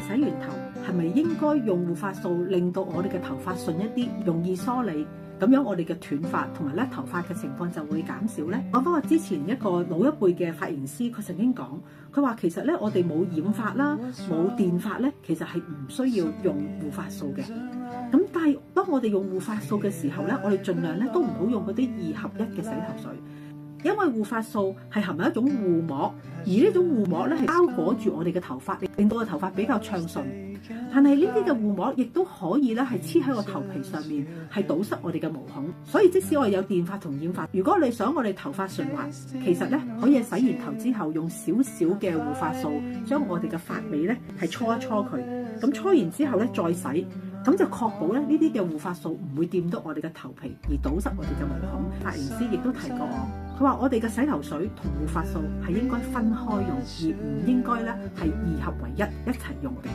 洗完頭係咪應該用護髮素，令到我哋嘅頭髮順一啲，容易梳理？咁樣我哋嘅斷髮同埋甩頭髮嘅情況就會減少咧。我翻話之前一個老一輩嘅髮型師，佢曾經講，佢話其實咧我哋冇染髮啦，冇電髮咧，其實係唔需要用護髮素嘅。咁但係當我哋用護髮素嘅時候咧，我哋盡量咧都唔好用嗰啲2合1嘅洗頭水，因為護髮素係含有一種護膜，而呢種護膜咧係包裹住我哋嘅頭髮，令到個頭髮比較暢順。但係呢啲嘅護膜亦都可以咧係黐喺個頭皮上面，係堵塞我哋嘅毛孔。所以即使我哋有電髮同染髮，如果你想我哋頭髮順滑，其實咧可以洗完頭之後用少少嘅護髮素，將我哋嘅髮尾咧係搓一搓佢。咁搓完之後咧再洗，咁就確保咧呢啲嘅護髮素唔會掂到我哋嘅頭皮而堵塞我哋嘅毛孔。髮型師亦都提過我，佢話我哋嘅洗頭水同護髮素係應該分開用，而唔應該咧係2合為1一齊用嘅。